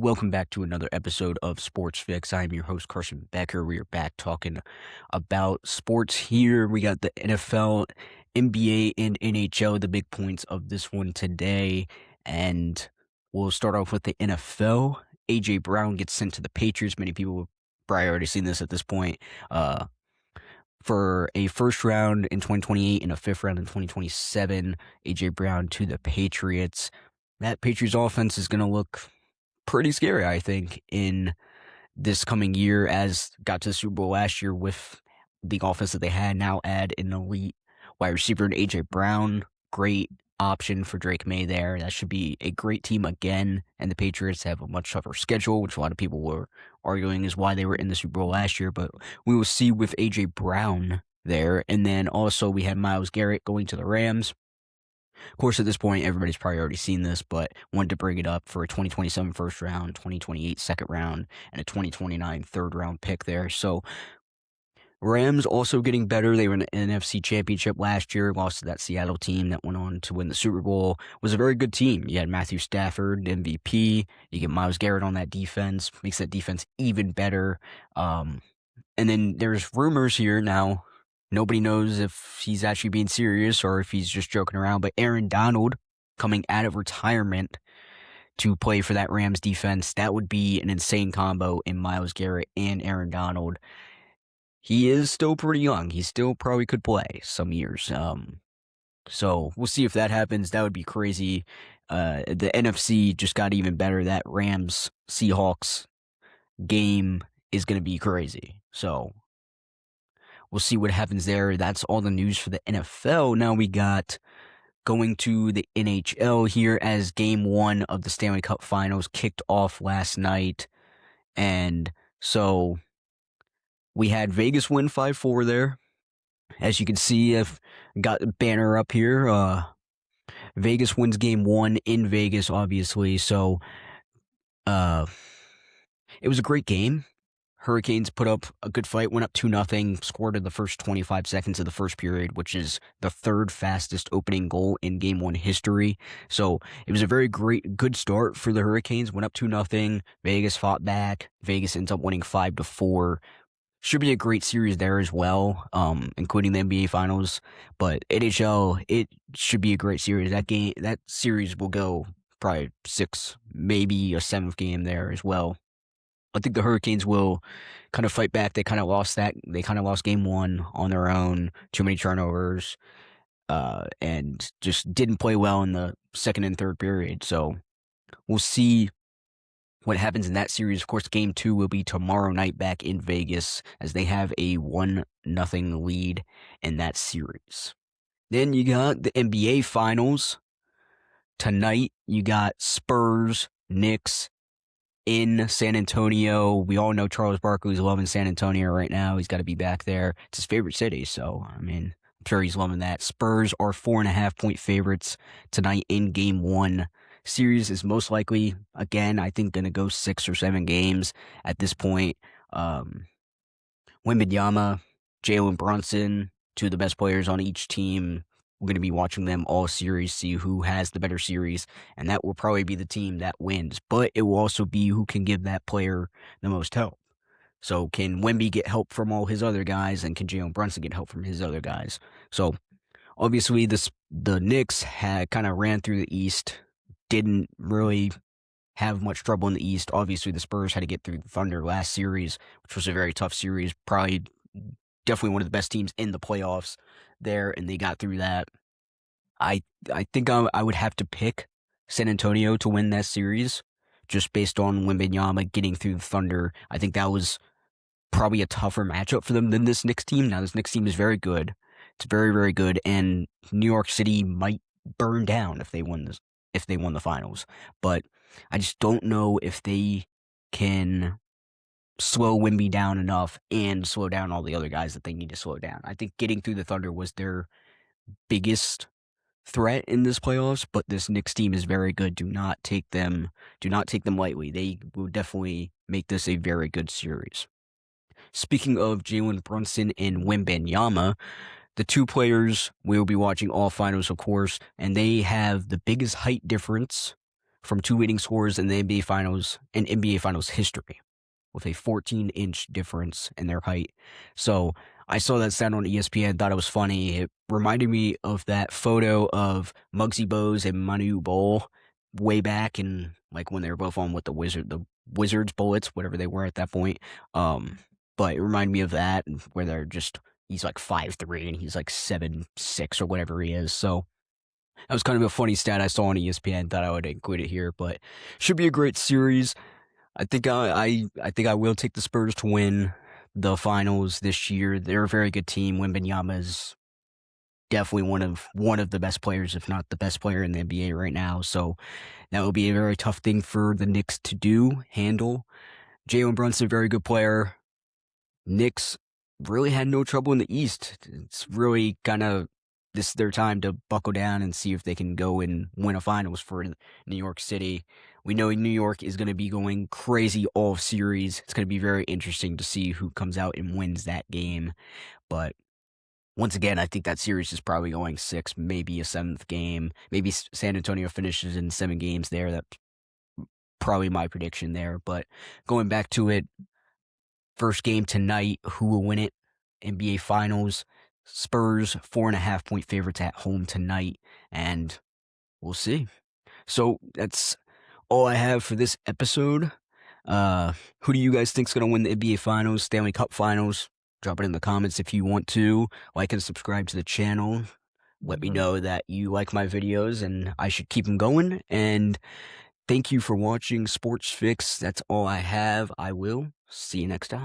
welcome back to another episode of Sports-Fixx. I am your host, Carson Becker. We are back talking about sports here. We got the NFL, NBA, and NHL, the big points of this one today. And we'll start off with the NFL. A.J. Brown gets sent to the Patriots. Many people have probably already seen this at this point. For a first round in 2028 and a fifth round in 2027, A.J. Brown to the Patriots. That Patriots offense is going to look pretty scary, I think, in this coming year, as got to the Super Bowl last year with the offense that they had. Now add an elite wide receiver in A.J. Brown. Great option for Drake May there. That should be a great team again, and the Patriots have a much tougher schedule, which a lot of people were arguing is why they were in the Super Bowl last year, but we will see with A.J. Brown there. And then also we had Myles Garrett going to the Rams. Of course, at this point, everybody's probably already seen this, but wanted to bring it up for a 2027 first round, 2028 second round, and a 2029 third round pick there. So Rams also getting better. They were in the NFC Championship last year, lost to that Seattle team that went on to win the Super Bowl. It was a very good team. You had Matthew Stafford, MVP. You get Myles Garrett on that defense, makes that defense even better. And then there's rumors here now. Nobody knows if he's actually being serious or if he's just joking around, but Aaron Donald coming out of retirement to play for that Rams defense, that would be an insane combo in Myles Garrett and Aaron Donald. He is still pretty young. He still probably could play some years. So we'll see if that happens. That would be crazy. The NFC just got even better. That Rams-Seahawks game is going to be crazy. So we'll see what happens there. That's all the news for the NFL. Now we got going to the NHL here as Game 1 of the Stanley Cup Finals kicked off last night. And so we had Vegas win 5-4 there. As you can see, I've got the banner up here. Vegas wins Game 1 in Vegas, obviously. So it was a great game. Hurricanes put up a good fight, went up 2-0, scored in the first 25 seconds of the first period, which is the third fastest opening goal in Game 1 history. So it was a very good start for the Hurricanes. Went up 2-0. Vegas fought back. Vegas ends up winning 5-4. Should be a great series there as well, including the NBA Finals. But NHL, it should be a great series. That series will go probably 6, maybe a 7th game there as well. I think the Hurricanes will kind of fight back. They kind of lost Game 1 on their own. Too many turnovers, and just didn't play well in the second and third period. So we'll see what happens in that series. Of course, Game 2 will be tomorrow night back in Vegas as they have a 1-0 lead in that series. Then you got the NBA Finals. Tonight, you got Spurs, Knicks, in San Antonio. We all know Charles Barkley's loving San Antonio right now. He's got to be back there. It's his favorite city, so, I mean, I'm sure he's loving that. Spurs are 4.5-point favorites tonight in Game 1. Series is most likely, again, I think, going to go 6 or 7 games at this point. Wembanyama, Jalen Brunson, two of the best players on each team. We're going to be watching them all series, see who has the better series, and that will probably be the team that wins. But it will also be who can give that player the most help. So can Wemby get help from all his other guys, and can Jalen Brunson get help from his other guys? So obviously the Knicks had kind of ran through the East, didn't really have much trouble in the East. Obviously the Spurs had to get through the Thunder last series, which was a very tough series, probably definitely one of the best teams in the playoffs there, and they got through that. I think I would have to pick San Antonio to win that series, just based on Wembanyama getting through the Thunder. I think that was probably a tougher matchup for them than this Knicks team. Now, this Knicks team is very good. It's very, very good, and New York City might burn down if they won the finals. But I just don't know if they can slow Wemby down enough and slow down all the other guys that they need to slow down. I think getting through the Thunder was their biggest threat in this playoffs, but this Knicks team is very good. Do not take them lightly. They will definitely make this a very good series. Speaking of Jalen Brunson and Wembanyama, the two players we will be watching all finals, of course, and they have the biggest height difference from two leading scorers in the NBA Finals in NBA Finals history, with a 14-inch difference in their height. So I saw that stat on ESPN, thought it was funny. It reminded me of that photo of Muggsy Bogues and Manu Bol way back in like when they were both on with the Wizards Bullets, whatever they were at that point. But it reminded me of that where they're just he's like 5'3" and he's like 7'6" or whatever he is. So that was kind of a funny stat I saw on ESPN. Thought I would include it here, but should be a great series. I think I will take the Spurs to win the finals this year. They're a very good team. Wembanyama is definitely one of the best players, if not the best player in the NBA right now. So that will be a very tough thing for the Knicks to handle. Jalen Brunson, very good player. Knicks really had no trouble in the East. It's really kind of this is their time to buckle down and see if they can go and win a finals for New York City. We know New York is going to be going crazy all series. It's going to be very interesting to see who comes out and wins that game. But once again, I think that series is probably going 6, maybe a 7th game. Maybe San Antonio finishes in 7 games there. That's probably my prediction there. But going back to it, first game tonight, who will win it? NBA Finals. Spurs, 4.5-point favorites at home tonight, and we'll see. So that's all I have for this episode. Who do you guys think is going to win the NBA Finals, Stanley Cup Finals? Drop it in the comments if you want to. Like and subscribe to the channel. Let me know that you like my videos and I should keep them going. And thank you for watching Sports-Fixx. That's all I have. I will see you next time.